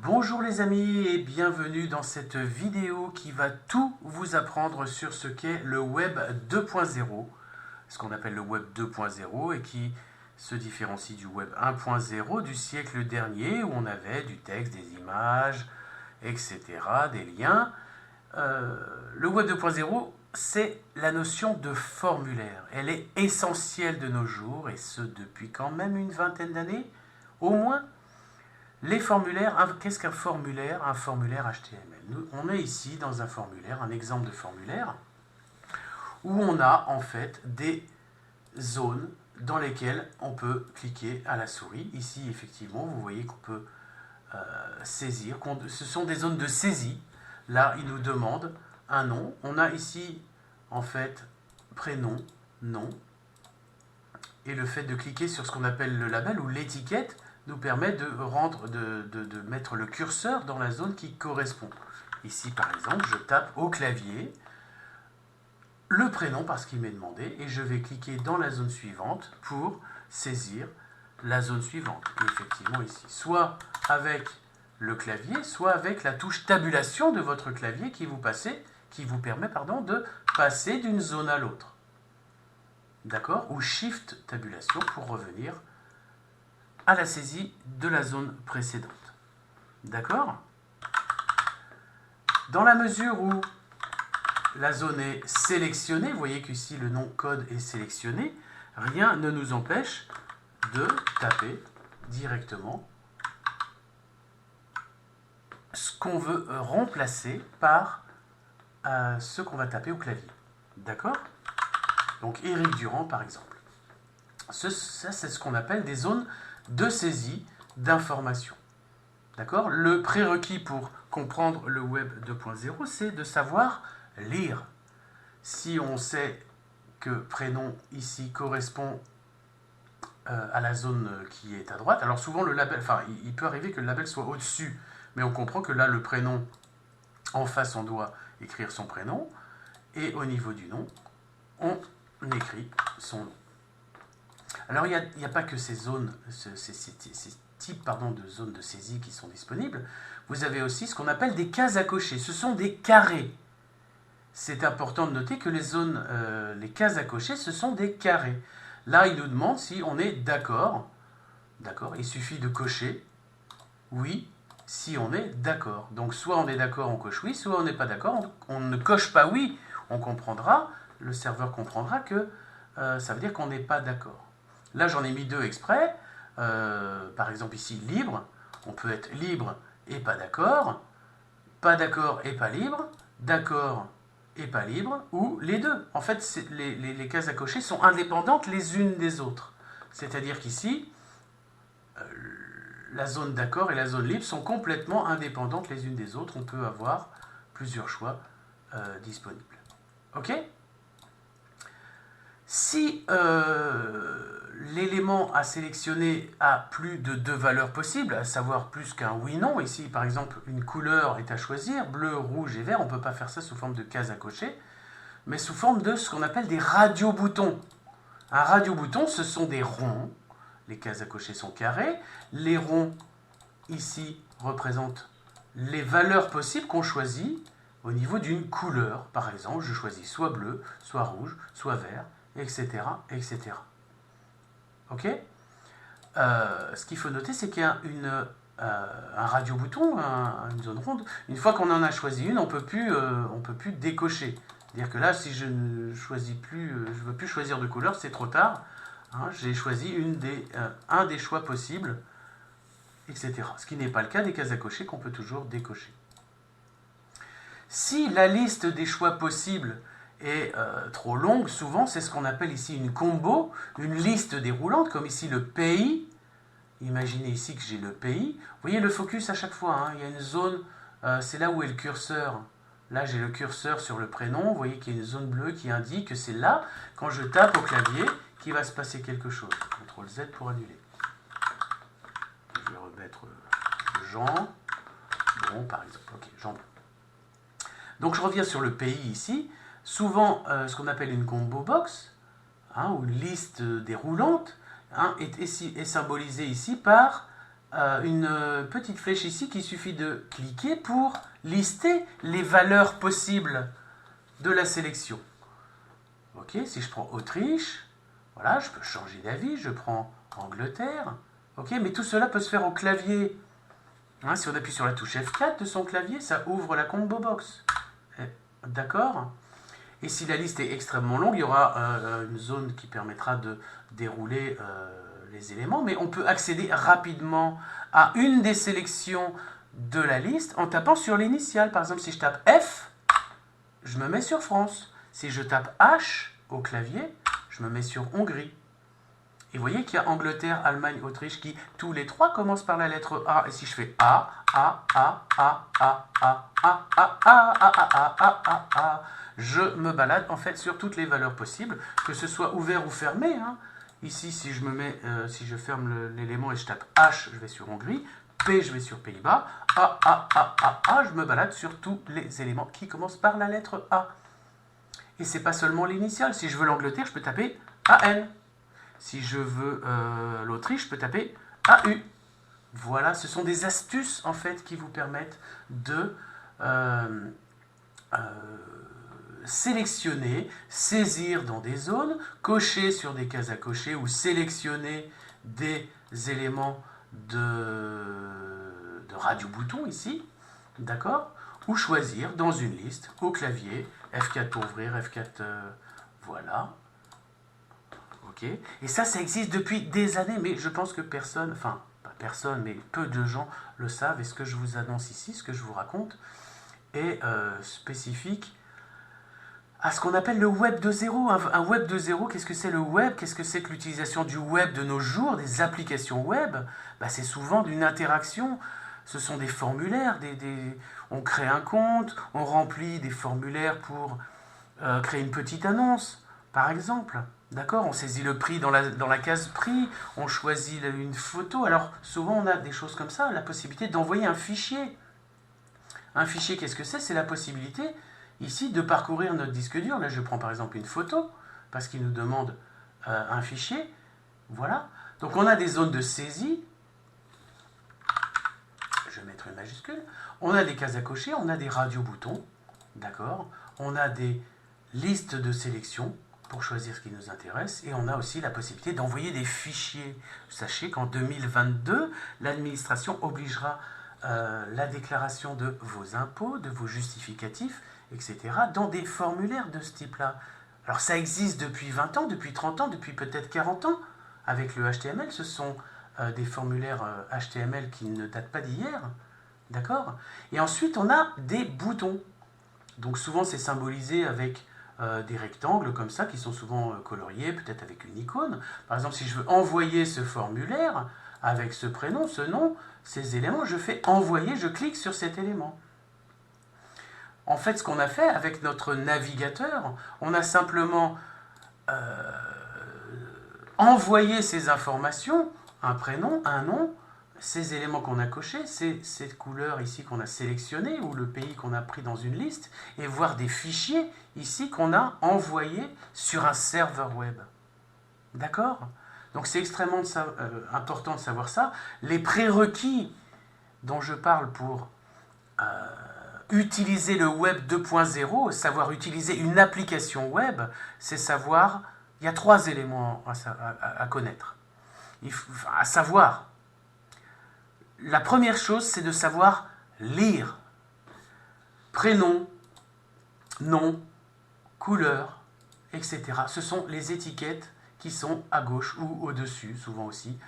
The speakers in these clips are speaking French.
Bonjour les amis et bienvenue dans cette vidéo qui va tout vous apprendre sur ce qu'est le Web 2.0, ce qu'on appelle le Web 2.0 et qui se différencie du Web 1.0 du siècle dernier où on avait du texte, des images, etc., des liens. Le Web 2.0, c'est la notion de formulaire. Elle est essentielle de nos jours et ce depuis quand même une vingtaine d'années, au moins. Les formulaires, qu'est-ce qu'un formulaire? Un formulaire HTML. On est ici dans un formulaire, un exemple de formulaire, où on a en fait des zones dans lesquelles on peut cliquer à la souris. Ici, effectivement, vous voyez qu'on peut saisir. Ce sont des zones de saisie. Là, il nous demande un nom. On a ici, en fait, prénom, nom. Et le fait de cliquer sur ce qu'on appelle le label ou l'étiquette nous permet de mettre le curseur dans la zone qui correspond. Ici, par exemple, je tape au clavier le prénom parce qu'il m'est demandé et je vais cliquer dans la zone suivante pour saisir la zone suivante. Et effectivement, ici, soit avec le clavier, soit avec la touche tabulation de votre clavier qui vous permet de passer d'une zone à l'autre. D'accord? Ou Shift tabulation pour revenir à la saisie de la zone précédente. D'accord? Dans la mesure où la zone est sélectionnée, vous voyez qu'ici le nom code est sélectionné, rien ne nous empêche de taper directement ce qu'on veut remplacer par ce qu'on va taper au clavier. D'accord? Donc Éric Durand par exemple. Ça c'est ce qu'on appelle des zones de saisie d'informations. D'accord? Le prérequis pour comprendre le Web 2.0, c'est de savoir lire. Si on sait que prénom ici correspond à la zone qui est à droite, alors souvent le label, il peut arriver que le label soit au-dessus, mais on comprend que là le prénom, en face on doit écrire son prénom, et au niveau du nom, on écrit son nom. Alors, il n'y a pas que ces zones, ces types de zones de saisie qui sont disponibles. Vous avez aussi ce qu'on appelle des cases à cocher. Ce sont des carrés. C'est important de noter que les cases à cocher, ce sont des carrés. Là, il nous demande si on est d'accord. D'accord, il suffit de cocher oui si on est d'accord. Donc, soit on est d'accord, on coche oui, soit on n'est pas d'accord, on ne coche pas oui. Le serveur comprendra que ça veut dire qu'on n'est pas d'accord. Là, j'en ai mis deux exprès. Par exemple, ici, libre. On peut être libre et pas d'accord et pas libre, d'accord et pas libre, ou les deux. En fait, les cases à cocher sont indépendantes les unes des autres. C'est-à-dire qu'ici, la zone d'accord et la zone libre sont complètement indépendantes les unes des autres. On peut avoir plusieurs choix disponibles. OK ? Si l'élément à sélectionner a plus de deux valeurs possibles, à savoir plus qu'un oui-non, ici par exemple une couleur est à choisir, bleu, rouge et vert, on ne peut pas faire ça sous forme de case à cocher, mais sous forme de ce qu'on appelle des radio-boutons. Un radio-bouton, ce sont des ronds, les cases à cocher sont carrées, les ronds ici représentent les valeurs possibles qu'on choisit au niveau d'une couleur. Par exemple, je choisis soit bleu, soit rouge, soit vert, etc. etc. Ok? Ce qu'il faut noter, c'est qu'il y a un radio-bouton, une zone ronde. Une fois qu'on en a choisi une, on peut plus décocher. C'est-à-dire que là, si je ne choisis plus, je veux plus choisir de couleur, c'est trop tard. Hein, j'ai choisi un des choix possibles, etc. Ce qui n'est pas le cas des cases à cocher qu'on peut toujours décocher. Si la liste des choix possibles est trop longue, souvent c'est ce qu'on appelle ici une combo, une liste déroulante, comme ici le pays. Imaginez ici que j'ai le pays. Vous voyez le focus à chaque fois, hein, il y a une zone, c'est là où est le curseur. Là j'ai le curseur sur le prénom, vous voyez qu'il y a une zone bleue qui indique que c'est là, quand je tape au clavier, qu'il va se passer quelque chose. CTRL Z pour annuler. Je vais remettre Jean, bon par exemple, ok, Jean. Donc je reviens sur le pays ici. Souvent, ce qu'on appelle une combo box, hein, ou une liste déroulante, hein, est symbolisée ici par une petite flèche ici qu'il suffit de cliquer pour lister les valeurs possibles de la sélection. Ok, si je prends Autriche, voilà, je peux changer d'avis, je prends Angleterre. Ok, mais tout cela peut se faire au clavier. Hein, si on appuie sur la touche F4 de son clavier, ça ouvre la combo box. D'accord? Et si la liste est extrêmement longue, il y aura une zone qui permettra de dérouler les éléments, mais on peut accéder rapidement à une des sélections de la liste en tapant sur l'initiale. Par exemple, si je tape F, je me mets sur France. Si je tape H au clavier, je me mets sur Hongrie. Et vous voyez qu'il y a Angleterre, Allemagne, Autriche qui, tous les trois, commencent par la lettre A. Et si je fais A, je me balade en fait sur toutes les valeurs possibles, que ce soit ouvert ou fermé. Hein. Ici, si je me mets, si je ferme l'élément et je tape H, je vais sur Hongrie. P, je vais sur Pays-Bas. Je me balade sur tous les éléments qui commencent par la lettre A. Et c'est pas seulement l'initiale. Si je veux l'Angleterre, je peux taper AN. Si je veux l'Autriche, je peux taper AU. Voilà, ce sont des astuces en fait qui vous permettent de sélectionner, saisir dans des zones, cocher sur des cases à cocher ou sélectionner des éléments de radio-bouton ici, d'accord, ou choisir dans une liste au clavier, F4 pour ouvrir, F4, voilà. Ok. Et ça existe depuis des années, mais je pense que personne, enfin, pas personne, mais peu de gens le savent, et ce que je vous annonce ici, ce que je vous raconte, est spécifique à ce qu'on appelle le web 2.0. Un web 2.0, qu'est-ce que c'est le web? Qu'est-ce que c'est que l'utilisation du web de nos jours, des applications web? C'est souvent d'une interaction. Ce sont des formulaires, on crée un compte, on remplit des formulaires pour créer une petite annonce, par exemple. D'accord? On saisit le prix dans la case prix, on choisit une photo. Alors, souvent, on a des choses comme ça, la possibilité d'envoyer un fichier. Un fichier, qu'est-ce que c'est? C'est la possibilité, ici, de parcourir notre disque dur. Là, je prends par exemple une photo, parce qu'il nous demande un fichier. Voilà. Donc, on a des zones de saisie. Je vais mettre une majuscule. On a des cases à cocher, on a des radio-boutons. D'accord? On a des listes de sélection pour choisir ce qui nous intéresse, et on a aussi la possibilité d'envoyer des fichiers. Sachez qu'en 2022, l'administration obligera la déclaration de vos impôts, de vos justificatifs, etc., dans des formulaires de ce type-là. Alors ça existe depuis 20 ans, depuis 30 ans, depuis peut-être 40 ans, avec le HTML. Ce sont des formulaires HTML qui ne datent pas d'hier, d'accord? Et ensuite, on a des boutons. Donc souvent, c'est symbolisé avec des rectangles comme ça, qui sont souvent coloriés, peut-être avec une icône. Par exemple, si je veux envoyer ce formulaire avec ce prénom, ce nom, ces éléments, je fais envoyer, je clique sur cet élément. En fait, ce qu'on a fait avec notre navigateur, on a simplement envoyé ces informations, un prénom, un nom, ces éléments qu'on a cochés, cette couleur ici qu'on a sélectionnée, ou le pays qu'on a pris dans une liste, et voir des fichiers ici qu'on a envoyés sur un serveur web. D'accord? Donc c'est extrêmement important de savoir ça. Les prérequis dont je parle pour utiliser le web 2.0, savoir utiliser une application web, c'est savoir, il y a 3 éléments à connaître, à savoir. La première chose, c'est de savoir lire. Prénom, nom, couleur, etc. Ce sont les étiquettes qui sont à gauche ou au-dessus, souvent aussi,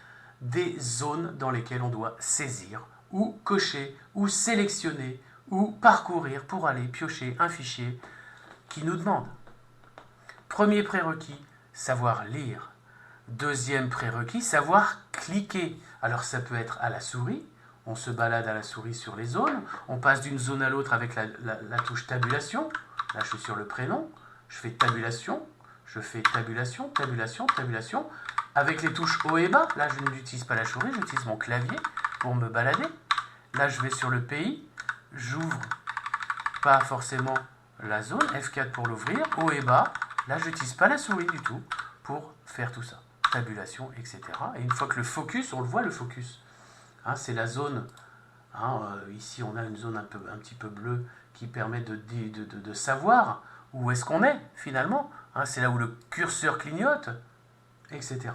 des zones dans lesquelles on doit saisir, ou cocher, ou sélectionner, ou parcourir pour aller piocher un fichier qui nous demande. Premier prérequis, savoir lire. Deuxième prérequis, savoir cliquer. Alors ça peut être à la souris, on se balade à la souris sur les zones, on passe d'une zone à l'autre avec la touche tabulation. Là je suis sur le prénom, je fais tabulation, je fais tabulation, tabulation, tabulation. Avec les touches haut et bas, là je n'utilise pas la souris, j'utilise mon clavier pour me balader. Là je vais sur le pays, j'ouvre pas forcément la zone, F4 pour l'ouvrir, haut et bas, là je n'utilise pas la souris du tout pour faire tout ça. Tabulation, etc. Et une fois que le focus, on le voit le focus. Hein, c'est la zone, hein, ici on a une zone un petit peu bleue qui permet de savoir où est-ce qu'on est finalement. Hein, c'est là où le curseur clignote, etc.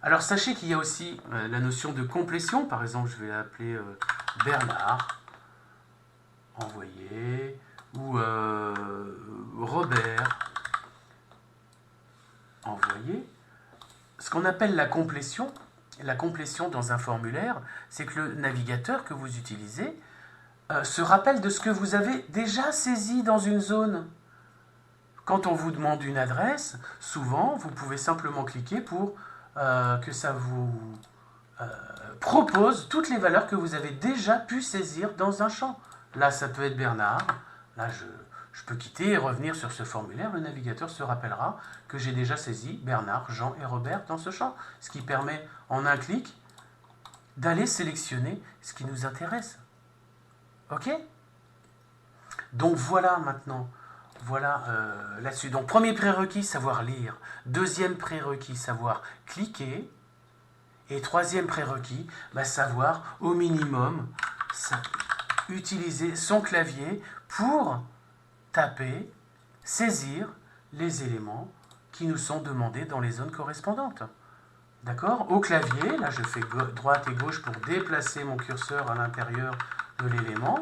Alors sachez qu'il y a aussi la notion de complétion. Par exemple, je vais l'appeler Bernard, envoyé, ou Robert, envoyé. Ce qu'on appelle la complétion dans un formulaire, c'est que le navigateur que vous utilisez se rappelle de ce que vous avez déjà saisi dans une zone. Quand on vous demande une adresse, souvent, vous pouvez simplement cliquer pour que ça vous propose toutes les valeurs que vous avez déjà pu saisir dans un champ. Là, ça peut être Bernard. Là, je peux quitter et revenir sur ce formulaire. Le navigateur se rappellera que j'ai déjà saisi Bernard, Jean et Robert dans ce champ. Ce qui permet, en un clic, d'aller sélectionner ce qui nous intéresse. Ok? Donc voilà maintenant. Voilà là-dessus. Donc premier prérequis, savoir lire. Deuxième prérequis, savoir cliquer. Et troisième prérequis, savoir au minimum utiliser son clavier pour taper, saisir les éléments qui nous sont demandés dans les zones correspondantes. D'accord? Au clavier, là je fais droite et gauche pour déplacer mon curseur à l'intérieur de l'élément.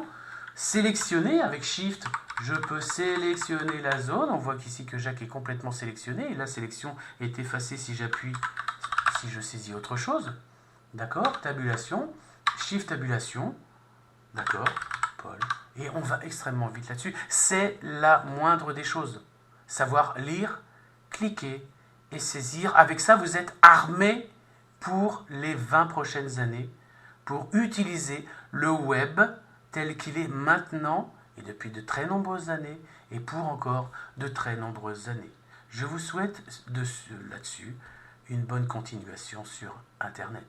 Sélectionner avec Shift, je peux sélectionner la zone. On voit qu'ici que Jacques est complètement sélectionné et la sélection est effacée si j'appuie, si je saisis autre chose. D'accord? Tabulation, Shift tabulation. D'accord, Paul. Et on va extrêmement vite là-dessus. C'est la moindre des choses. Savoir lire, cliquer et saisir. Avec ça, vous êtes armé pour les 20 prochaines années, pour utiliser le web tel qu'il est maintenant et depuis de très nombreuses années et pour encore de très nombreuses années. Je vous souhaite là-dessus une bonne continuation sur Internet.